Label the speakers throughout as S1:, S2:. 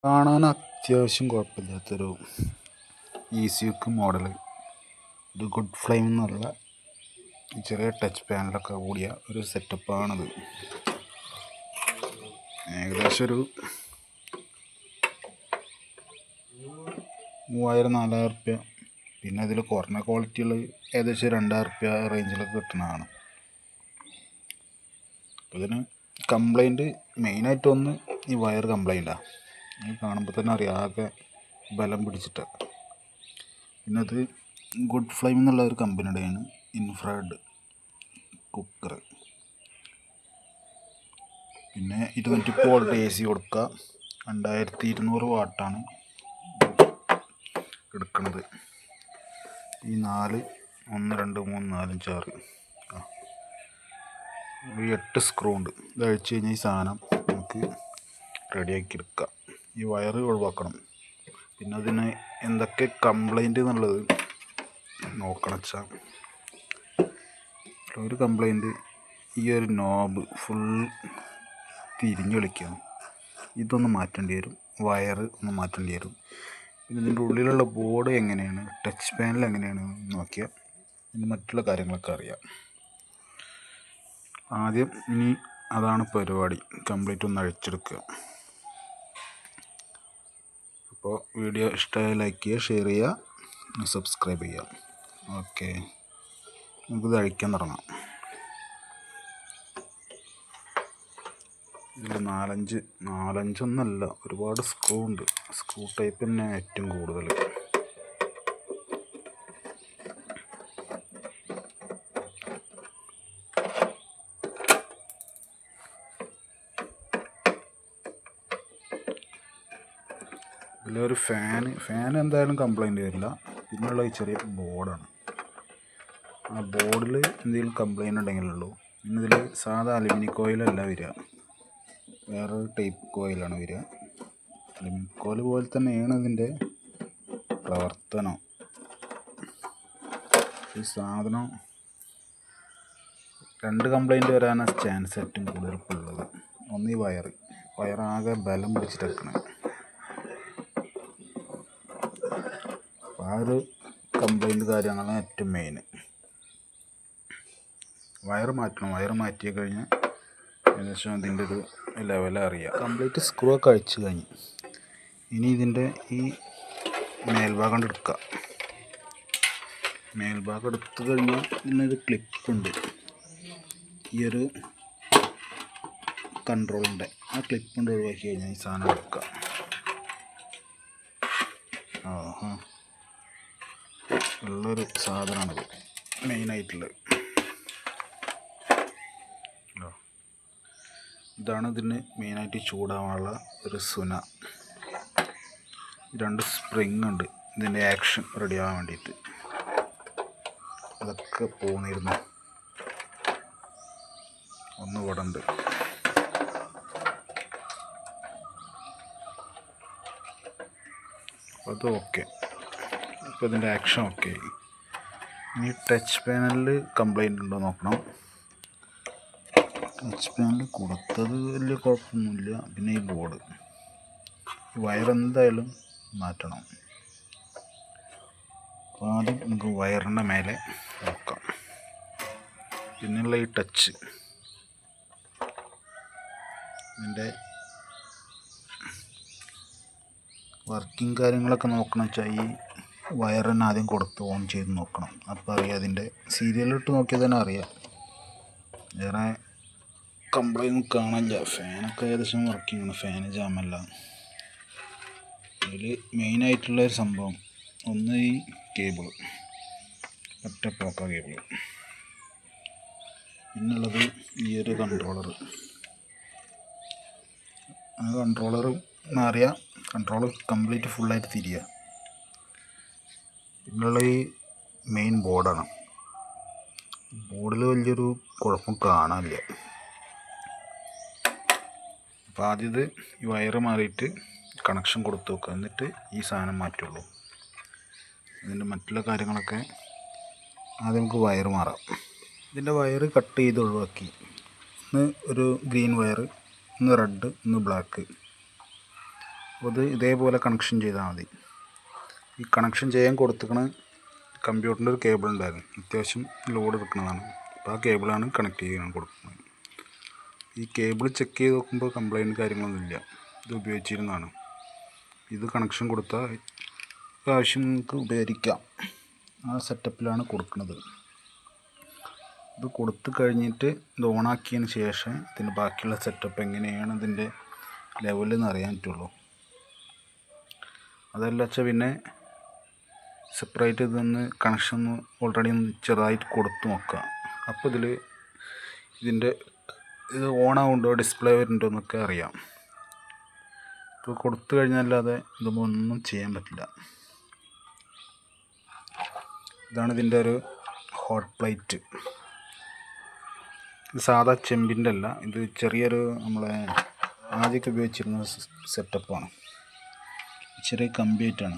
S1: കാണാൻ അത്യാവശ്യം കുഴപ്പമില്ലാത്തൊരു ഈസിയുക്ക് മോഡൽ, ഒരു ഗുഡ് ഫ്ലെയിം എന്നുള്ള ചെറിയ ടച്ച് പാനലൊക്കെ കൂടിയ ഒരു സെറ്റപ്പാണിത്. ഏകദേശം ഒരു 3000-4000 റുപ്യ. പിന്നെ അതിൽ കുറഞ്ഞ ക്വാളിറ്റികൾ ഏകദേശം 2000 റുപ്യ റേഞ്ചിലൊക്കെ കിട്ടുന്നതാണ്. അപ്പോൾ ഇതിന് കംപ്ലൈൻറ്റ് മെയിനായിട്ടൊന്ന് ഈ വയർ കംപ്ലൈൻറ്റാണ്. ഇത് കാണുമ്പോൾ തന്നെ അറിയാം, ആകെ ബലം പിടിച്ചിട്ട്. പിന്നെ അത് ഗുഡ് ഫ്ലെയിം എന്നുള്ള ഒരു കമ്പനിയുടെയാണ് ഇൻഫ്രാറെഡ് കുക്കർ. പിന്നെ 220 വോൾട്ട് AC കൊടുക്കുക. 2200 വാട്ടാണ് എടുക്കുന്നത്. ഈ 4 1 2 3 4 5 6 ഈ 8 സ്ക്രൂ ഉണ്ട്. ഇത് അഴിച്ച് കഴിഞ്ഞാൽ ഈ സാധനം നമുക്ക് റെഡിയാക്കി എടുക്കാം. ഈ വയർ ഒഴിവാക്കണം. പിന്നെ അതിന് എന്തൊക്കെ കംപ്ലൈൻറ്റ് എന്നുള്ളത് നോക്കണം വെച്ചാൽ, ഒരു കംപ്ലൈൻറ്റ് ഈ ഒരു നോബ് ഫുൾ തിരിഞ്ഞ് കളിക്കുകയാണ്. ഇതൊന്ന് മാറ്റേണ്ടി വരും. വയർ ഒന്ന് മാറ്റേണ്ടി വരും. പിന്നെ ഇതിൻ്റെ ഉള്ളിലുള്ള ബോർഡ് എങ്ങനെയാണ്, ടച്ച് പാനൽ എങ്ങനെയാണ് നോക്കിയാൽ ഇനി മറ്റുള്ള കാര്യങ്ങളൊക്കെ അറിയാം. ആദ്യം ഇനി അതാണ് പരിപാടി, കംപ്ലീറ്റ് ഒന്ന് അഴിച്ചെടുക്കുക. അപ്പോൾ വീഡിയോ ഇഷ്ടമായി ലൈക്ക് ചെയ്യുക, ഷെയർ ചെയ്യുക, സബ്സ്ക്രൈബ് ചെയ്യുക. ഓക്കെ, നമുക്കിത് അഴിക്കാൻ തുടങ്ങാം. ഇതിൽ നാലഞ്ചൊന്നല്ല, ഒരുപാട് സ്ക്രൂ ഉണ്ട്. സ്ക്രൂ ടൈപ്പ് തന്നെ ഏറ്റവും കൂടുതൽ. ഇതിലൊരു ഫാൻ എന്തായാലും കംപ്ലൈൻറ്റ് വരില്ല. പിന്നെയുള്ള ഈ ചെറിയ ബോർഡാണ്. ആ ബോർഡിൽ എന്തെങ്കിലും കംപ്ലൈൻറ്റ് ഉണ്ടെങ്കിലുള്ളൂ. പിന്നെ ഇതിൽ സാധാ അലുമിനിയം കോയിലല്ല വരിക, വേറൊരു ടൈപ്പ് കോയിലാണ് വരിക. അലുമിനിയം കോയിൽ പോലെ തന്നെയാണ് ഇതിൻ്റെ പ്രവർത്തനം. ഈ സാധനം 2 കംപ്ലൈൻറ്റ് വരാനാണ് ചാൻസ് ഏറ്റവും കൂടുതൽ ഉള്ളത്. ഒന്ന് ഈ വയറാകെ ബലം പിടിച്ചിട്ടെടുക്കണം. അപ്പോൾ ആ ഒരു കംപ്ലൈൻറ്റ് കാര്യങ്ങളാണ് ഏറ്റവും മെയിൻ. വയർ മാറ്റണം. വയർ മാറ്റി കഴിഞ്ഞാൽ ഏകദേശം അതിൻ്റെ ഒരു ലെവൽ അറിയാം. കംപ്ലീറ്റ് സ്ക്രൂ ഒക്കെ അഴിച്ച് കഴിഞ്ഞ് ഇനി ഇതിൻ്റെ ഈ മേൽഭാഗം എടുക്കുക. മേൽഭാഗം എടുത്തു കഴിഞ്ഞാൽ ഇതിനൊരു ക്ലിപ്പുണ്ട്. ഈ ഒരു കൺട്രോളിൻ്റെ ആ ക്ലിപ്പുണ്ട് ഒഴിവാക്കി കഴിഞ്ഞാൽ ഈ സാധനം എടുക്കുക. ഉള്ളൊരു സാധനമാണത് മെയിനായിട്ടുള്ളത്. ഇതാണ് ഇതിന് മെയിനായിട്ട് ചൂടാവാനുള്ള ഒരു സുന. 2 സ്പ്രിങ് ഉണ്ട് ഇതിൻ്റെ ആക്ഷൻ റെഡി ആവാൻ വേണ്ടിയിട്ട്. അതൊക്കെ പോന്നിരുന്നു. ഒന്ന് ഇവിടെ ഉണ്ട്. അത് ഓക്കെ. ഇപ്പോൾ ഇതിൻ്റെ ആക്ഷൻ ഓക്കെ. ഇനി ടച്ച് പാനലിൽ കംപ്ലൈൻറ്റ് ഉണ്ടോ നോക്കണം. ടച്ച് പാനൽ കൊടുത്തത് വലിയ കുഴപ്പമൊന്നുമില്ല. പിന്നെ ഈ ബോർഡ്, വയറെന്തായാലും മാറ്റണം. അപ്പോൾ ആദ്യം നമുക്ക് വയറിൻ്റെ മേലെ നോക്കാം. പിന്നെയുള്ള ഈ ടച്ച്, ഇതിൻ്റെ വർക്കിംഗ് കാര്യങ്ങളൊക്കെ നോക്കണം വെച്ചാൽ ഈ വയർ തന്നെ ആദ്യം കൊടുത്ത് ഓൺ ചെയ്ത് നോക്കണം. അപ്പോൾ അറിയാം, അതിൻ്റെ സീരിയലിട്ട് നോക്കിയാൽ തന്നെ അറിയാം. വേറെ കംപ്ലൈൻറ്റ് കാണാനില്ല. ഫാനൊക്കെ ഏകദേശം വർക്കിംഗ് ആണ്, ഫാന് ജാമല്ല. ഇതിൽ മെയിനായിട്ടുള്ളൊരു സംഭവം ഒന്ന് ഈ കേബിൾ, ഒറ്റ പോക്ക കേബിൾ. പിന്നുള്ളത് ഈ ഒരു കൺട്രോളർ. ആ കൺട്രോളർ മാറിയാൽ കൺട്രോളർ കംപ്ലീറ്റ് ഫുള്ളായിട്ട് തിരിയുക. പിന്നുള്ള ഈ മെയിൻ ബോർഡാണ്. ബോർഡിൽ വലിയൊരു കുഴപ്പം കാണാനില്ല. അപ്പോൾ ആദ്യം ഈ വയറ് മാറിയിട്ട് കണക്ഷൻ കൊടുത്ത് വെക്കുക, എന്നിട്ട് ഈ സാധനം മാറ്റുള്ളൂ. ഇതിൻ്റെ മറ്റുള്ള കാര്യങ്ങളൊക്കെ ആദ്യം നമുക്ക് വയറ് മാറാം. ഇതിൻ്റെ വയറ് കട്ട് ചെയ്ത് ഒഴിവാക്കി. ഒന്ന് ഒരു ഗ്രീൻ വയർ, ഒന്ന് റെഡ്, ഒന്ന് ബ്ലാക്ക്. അത് ഇതേപോലെ കണക്ഷൻ ചെയ്താൽ മതി. ഈ കണക്ഷൻ ചെയ്യാൻ കൊടുത്തിക്കണ കമ്പ്യൂട്ടറിൻ്റെ ഒരു കേബിൾ ഉണ്ടായിരുന്നു, അത്യാവശ്യം ലോഡ് എടുക്കുന്നതാണ്. അപ്പോൾ ആ കേബിളാണ് കണക്ട് ചെയ്യാൻ കൊടുക്കുന്നത്. ഈ കേബിൾ ചെക്ക് ചെയ്ത് നോക്കുമ്പോൾ കംപ്ലൈൻറ്റ് കാര്യങ്ങളൊന്നുമില്ല, ഇത് ഉപയോഗിച്ചിരുന്നതാണ്. ഇത് കണക്ഷൻ കൊടുത്താൽ ആവശ്യം നിങ്ങൾക്ക് ഉപയോഗിക്കാം. ആ സെറ്റപ്പിലാണ് കൊടുക്കുന്നത്. ഇത് കൊടുത്തു കഴിഞ്ഞിട്ട് ഇത് ഓണാക്കിയതിന് ശേഷം ഇതിൻ്റെ ബാക്കിയുള്ള സെറ്റപ്പ് എങ്ങനെയാണ് ഇതിൻ്റെ ലെവലെന്ന് അറിയാൻ പറ്റുള്ളൂ. അതല്ല വെച്ചാൽ പിന്നെ സെപ്പറേറ്റ് ഇതൊന്ന് കണക്ഷൻ ഒന്ന് ഓൾറെഡി ഒന്ന് ചെറുതായിട്ട് കൊടുത്തു നോക്കുക. അപ്പോൾ ഇതിൻ്റെ ഇത് ഓണാവുണ്ടോ ഡിസ്പ്ലേ വരുന്നുണ്ടോ എന്നൊക്കെ അറിയാം. ഇപ്പോൾ കൊടുത്തു കഴിഞ്ഞല്ലാതെ ഇതൊന്നും ഒന്നും ചെയ്യാൻ പറ്റില്ല. ഇതാണ് ഇതിൻ്റെ ഒരു ഹോട്ട് പ്ലേറ്റ്. ഇത് സാധാ ചെമ്പിൻ്റെ അല്ല, ഇത് ചെറിയൊരു നമ്മളെ ആദ്യമൊക്കെ ഉപയോഗിച്ചിരുന്ന സെറ്റപ്പാണ്. ചെറിയ കമ്പിയായിട്ടാണ്.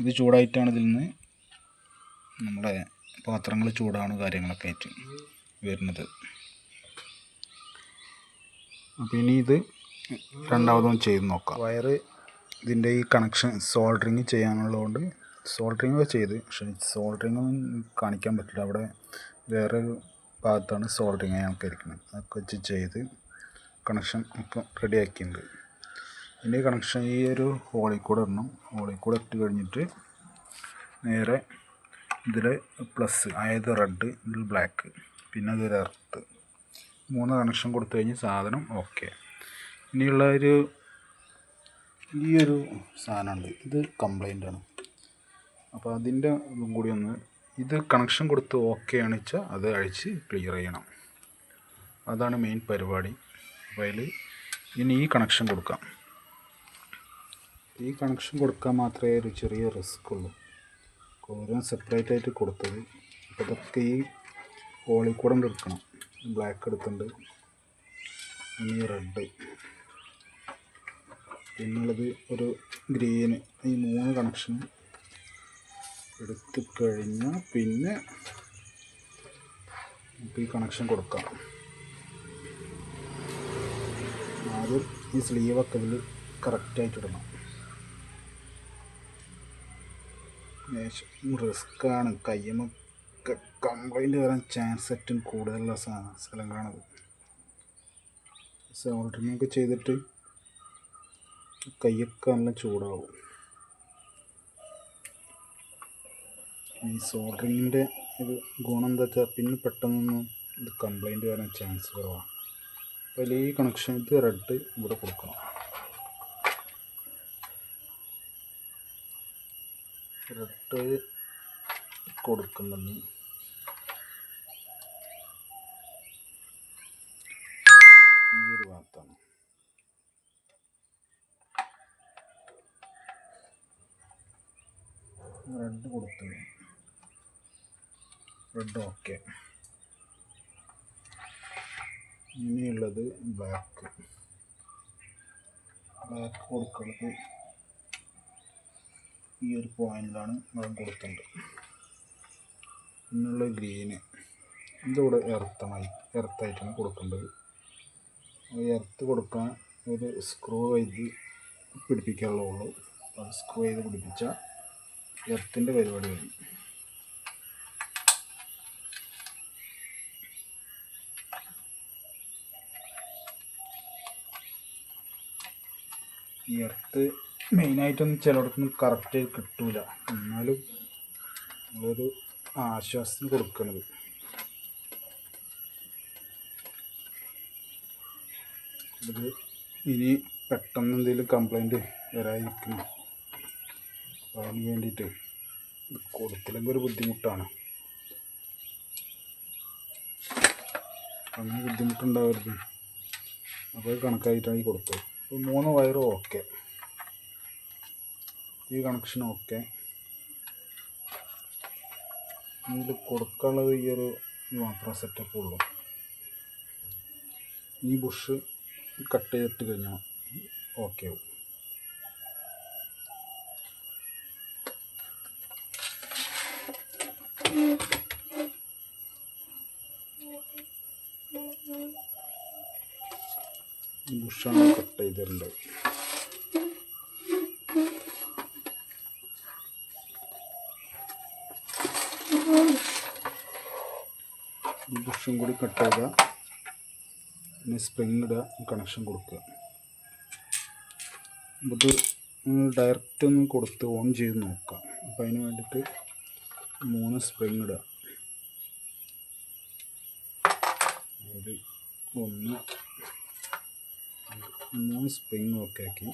S1: ഇത് ചൂടായിട്ടാണ് ഇതിൽ നിന്ന് നമ്മുടെ പാത്രങ്ങൾ ചൂടാണ് കാര്യങ്ങളൊക്കെ ആയിട്ട് വരുന്നത്. അപ്പോൾ ഇനി ഇത് രണ്ടാമതൊന്ന് ചെയ്ത് നോക്കാം. വയറ് ഇതിൻ്റെ ഈ കണക്ഷൻ സോൾഡറിങ് ചെയ്യാനുള്ളതുകൊണ്ട് സോൾഡറിങ് ഒക്കെ ചെയ്ത്, പക്ഷേ സോൾഡറിങ് ഒന്നും കാണിക്കാൻ പറ്റില്ല. അവിടെ വേറൊരു ഭാഗത്താണ് സോൾഡറിങ് ഞങ്ങൾക്ക് ഇരിക്കുന്നത്. അതൊക്കെ വെച്ച് ചെയ്ത് കണക്ഷൻ ഒക്കെ റെഡിയാക്കിയിട്ടുണ്ട്. ഇതിൻ്റെ കണക്ഷൻ ഈ ഒരു ഹോളിൽ കൂടെ ഇടണം. ഹോളിൽ കൂടെ ഇട്ട് കഴിഞ്ഞിട്ട് നേരെ ഇതിൽ പ്ലസ്, അതായത് റെഡ്, ഇതിൽ ബ്ലാക്ക്, പിന്നെ അതൊരു എർത്ത്, 3 കണക്ഷൻ കൊടുത്തു കഴിഞ്ഞ് സാധനം ഓക്കെ. ഇനിയുള്ള ഈ ഒരു സാധനമുണ്ട്, ഇത് കംപ്ലൈൻ്റ് ആണ്. അപ്പോൾ അതിൻ്റെ ഇതും കൂടി ഒന്ന്, ഇത് കണക്ഷൻ കൊടുത്ത് ഓക്കെ ആണ് വെച്ചാൽ അത് അഴിച്ച് ക്ലിയർ ചെയ്യണം. അതാണ് മെയിൻ പരിപാടി. അപ്പോൾ അതിൽ ഇനി ഈ കണക്ഷൻ കൊടുക്കാം. ഈ കണക്ഷൻ കൊടുക്കാൻ മാത്രമേ ഒരു ചെറിയ റിസ്ക് ഉള്ളൂ. ഓരോ സെപ്പറേറ്റ് ആയിട്ട് കൊടുത്തത്. അപ്പോൾ ഇതൊക്കെ ഈ ഹോളിൽ കൂടെ എടുക്കണം. ബ്ലാക്ക് എടുത്തിട്ടുണ്ട്, ഇനി റെഡ്, പിന്നുള്ളത് ഒരു ഗ്രീന്. ഈ 3 കണക്ഷൻ എടുത്ത് കഴിഞ്ഞാൽ പിന്നെ നമുക്ക് ഈ കണക്ഷൻ കൊടുക്കാം. ആദ്യം ഈ സ്ലീവൊക്കെ ഇതിൽ കറക്റ്റായിട്ട് ഇടണം. റിസ്ക്കാണ്, കയ്യുമൊക്കെ കംപ്ലൈൻറ്റ് വരാൻ ചാൻസ് ഏറ്റവും കൂടുതലുള്ള സ്ഥലങ്ങളാണത്. സോൾഡറിങ്ങൊക്കെ ചെയ്തിട്ട് കയ്യൊക്കെ നല്ല ചൂടാവും. ഈ സോൾഡറിങ്ങിൻ്റെ ഒരു ഗുണം എന്താ വെച്ചാൽ പിന്നെ പെട്ടെന്നൊന്നും ഇത് കംപ്ലൈൻറ്റ് വരാൻ ചാൻസ് കുറവാണ്. അപ്പോൾ ഈ കണക്ഷൻ ഇത് റെഡ് ഇവിടെ കൊടുക്കണം. റെഡ് കൊടുക്കുന്നത് ഈ ഒരു ഭാഗത്താണ്. റെഡ് കൊടുത്തു, റെഡ് ഓക്കെ. ഇനിയുള്ളത് ബ്ലാക്ക് കൊടുക്കുന്നത് ഈ ഒരു പോയിന്റിലാണ് ഞാൻ കൊടുത്തിട്ടുണ്ട്. പിന്നുള്ള ഗ്രീന് ഇതിവിടെ എർത്തായിട്ടാണ് കൊടുക്കേണ്ടത്. എർത്ത് കൊടുക്കാൻ ഒരു സ്ക്രൂ ചെയ്ത് പിടിപ്പിക്കാനുള്ളൂ. അത് സ്ക്രൂ ചെയ്ത് പിടിപ്പിച്ചാൽ എർത്തിൻ്റെ പരിപാടി വരും. ഈ എർത്ത് മെയിനായിട്ടൊന്നും ചിലയിടത്തൊന്നും കറക്റ്റ് കിട്ടൂല, എന്നാലും ഒരു ആശ്വാസം കൊടുക്കണത്. ഇത് ഇനി പെട്ടെന്ന് എന്തെങ്കിലും കംപ്ലൈൻറ്റ് വരാതിരിക്കണം, അതിന് വേണ്ടിയിട്ട് കൊടുത്തില്ലെങ്കിൽ ഒരു ബുദ്ധിമുട്ടാണ്. അങ്ങനെ ബുദ്ധിമുട്ടുണ്ടാവരുത്, അപ്പോൾ കണക്കായിട്ടാണ് കൊടുത്തത്. അപ്പോൾ 3 വയറും ഓക്കെ, ഈ കണക്ഷൻ ഓക്കെ. ഇതിൽ കൊടുക്കാനുള്ളത് ഈ ഒരു മാത്രം സെറ്റപ്പ് ഉള്ളൂ. ഈ ബുഷ് കട്ട് ചെയ്തിട്ട് കഴിഞ്ഞാൽ ഓക്കെ ആവും. ഈ ബുഷാണ് കട്ട് ചെയ്തിട്ടുണ്ട്. ബുഷും കൂടി കട്ട് ചെയ്യുക. പിന്നെ സ്പ്രിങ് ഇടുക, കണക്ഷൻ കൊടുക്കുക. ഇത് ഡയറക്റ്റ് ഒന്ന് കൊടുത്ത് ഓൺ ചെയ്ത് നോക്കാം. അപ്പോൾ അതിന് വേണ്ടിയിട്ട് 3 സ്പ്രിങ് ഇടുക. ഒരു 1 3 സ്പ്രിങ് ഓക്കെ ആക്കി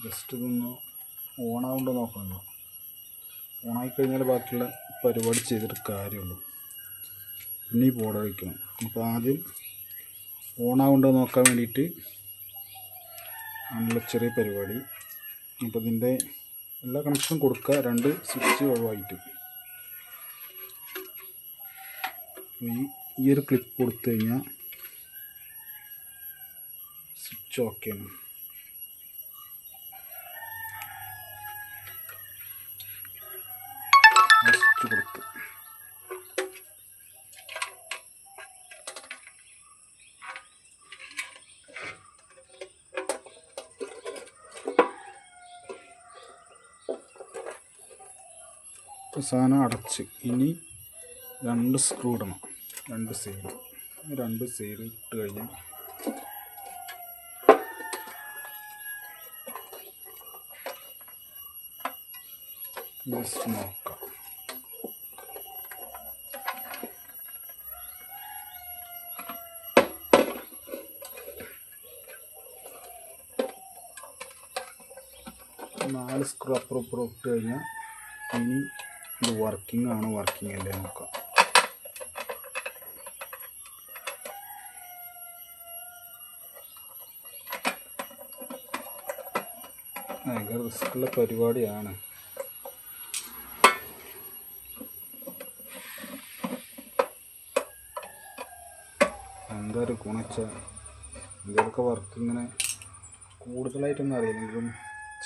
S1: ജസ്റ്റ് ഇതൊന്ന് ഓണാവുണ്ടോ നോക്കണമല്ലോ. ഓണായിക്കഴിഞ്ഞാൽ ബാക്കിയുള്ള പരിപാടി ചെയ്തിട്ട് കാര്യമുള്ളൂ. പിന്നെ ഈ ബോർഡ് വയ്ക്കണം. അപ്പോൾ ആദ്യം ഓണാവുണ്ടോ നോക്കാൻ വേണ്ടിയിട്ട് നല്ല ചെറിയ പരിപാടി. അപ്പോൾ ഇതിൻ്റെ എല്ലാ കണക്ഷനും കൊടുക്കുക, 2 സ്വിച്ച് ഒഴിവായിട്ട്. ഈ ഒരു ക്ലിപ്പ് കൊടുത്തു കഴിഞ്ഞാൽ സ്വിച്ച് ഓക്കെയാണ്. സ്വിച്ച് കൊടുത്തു. സാധനം അടച്ച് ഇനി 2 സ്ക്രൂ ഇടണം. 2 സൈഡ് ഇട്ട് കഴിഞ്ഞാൽ ജസ്റ്റ് നോക്കാം. നാല് സ്ക്രൂ അപ്പുറം ഇട്ട് കഴിഞ്ഞാൽ ഇനി ഇത് വർക്കിംഗ് ആണോ വർക്കിംഗ് അല്ലേ നോക്കാം. ഭയങ്കര റിസ്ക്കുള്ള പരിപാടിയാണ്. എന്തായാലും ഗുണിച്ചാൽ എന്തെങ്കിലുമൊക്കെ വർക്ക് ഇങ്ങനെ കൂടുതലായിട്ടൊന്നും അറിയില്ലെങ്കിലും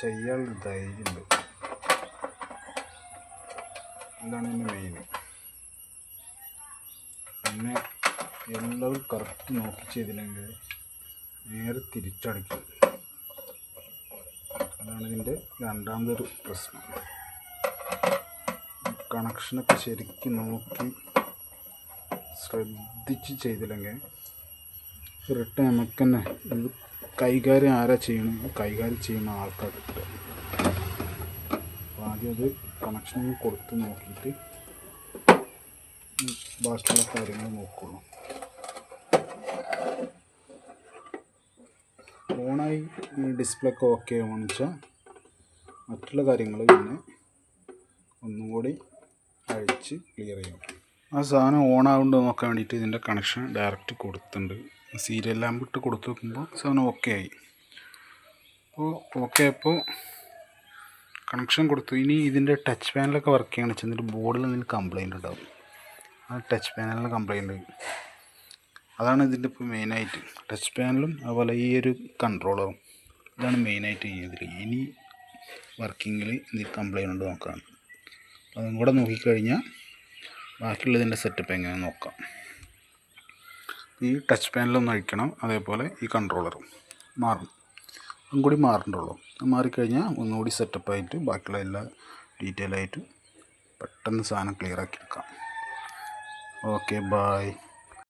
S1: ചെയ്യാനുള്ള ധൈര്യമുണ്ട്. ഇതാണ് എൻ്റെ മെയിൻ. പിന്നെ എല്ലാവരും കറക്റ്റ് നോക്കി ചെയ്തില്ലെങ്കിൽ നേരെ തിരിച്ചടിക്കും. അതാണ് ഇതിൻ്റെ രണ്ടാമതൊരു പ്രശ്നം. കണക്ഷനൊക്കെ ശരിക്കും നോക്കി ശ്രദ്ധിച്ച് ചെയ്തില്ലെങ്കിൽ റിട്ടേൺ നമുക്ക് തന്നെ ഇത് കൈകാര്യം ആരാ ചെയ്യണം, കൈകാര്യം ചെയ്യുന്ന ആൾക്കാർ കിട്ടുക. അപ്പോൾ ആദ്യം അത് കണക്ഷൻ കൊടുത്ത് നോക്കിയിട്ട് ബാക്കിയുള്ള കാര്യങ്ങൾ നോക്കുള്ളൂ. ഓണായി ഡിസ്പ്ലേ ഒക്കെ ഓക്കെ ആവുമെന്ന് വെച്ചാൽ മറ്റുള്ള കാര്യങ്ങൾ പിന്നെ ഒന്നും കൂടി അഴിച്ച് ക്ലിയർ ചെയ്യും. ആ സാധനം ഓണാവുണ്ടോ നോക്കാൻ വേണ്ടിയിട്ട് ഇതിൻ്റെ കണക്ഷൻ ഡയറക്റ്റ് കൊടുത്തിട്ടുണ്ട്. സീരിയൽ ലാമ്പ് ഇട്ട് കൊടുത്ത് നോക്കുമ്പോൾ സാധനം ഓക്കെ ആയി. അപ്പോൾ ഓക്കെ അപ്പോൾ കണക്ഷൻ കൊടുത്തു. ഇനി ഇതിൻ്റെ ടച്ച് പാനലൊക്കെ വർക്ക് ചെയ്യണം വെച്ചാൽ എന്നിട്ട് ബോർഡിൽ എന്തെങ്കിലും കംപ്ലയിൻ്റ് ഉണ്ടാവും. ആ ടച്ച് പാനലിന് കംപ്ലയിൻ്റ്, അതാണ് ഇതിൻ്റെ ഇപ്പോൾ മെയിനായിട്ട്. ടച്ച് പാനലും അതുപോലെ ഈ ഒരു കൺട്രോളറും, ഇതാണ് മെയിനായിട്ട് ഇതിൽ ഇനി വർക്കിങ്ങിൽ എന്തെങ്കിലും കംപ്ലയിൻ്റ് ഉണ്ടോ നോക്കാം. അതും കൂടെ നോക്കിക്കഴിഞ്ഞാൽ ബാക്കിയുള്ളതിൻ്റെ സെറ്റപ്പ് എങ്ങനെ നോക്കാം. ഈ ടച്ച് പാനലൊന്നും അഴിക്കണം, അതേപോലെ ഈ കൺട്രോളറും മാറും. അതും കൂടി മാറണ്ടുള്ളൂ. മാറിക്കഴിഞ്ഞാൽ ഒന്നുകൂടി സെറ്റപ്പായിട്ട് ബാക്കിയുള്ള എല്ലാ ഡീറ്റെയിൽ ആയിട്ട് പെട്ടെന്ന് സാധനം ക്ലിയർ ആക്കി എടുക്കാം. Okay, bye.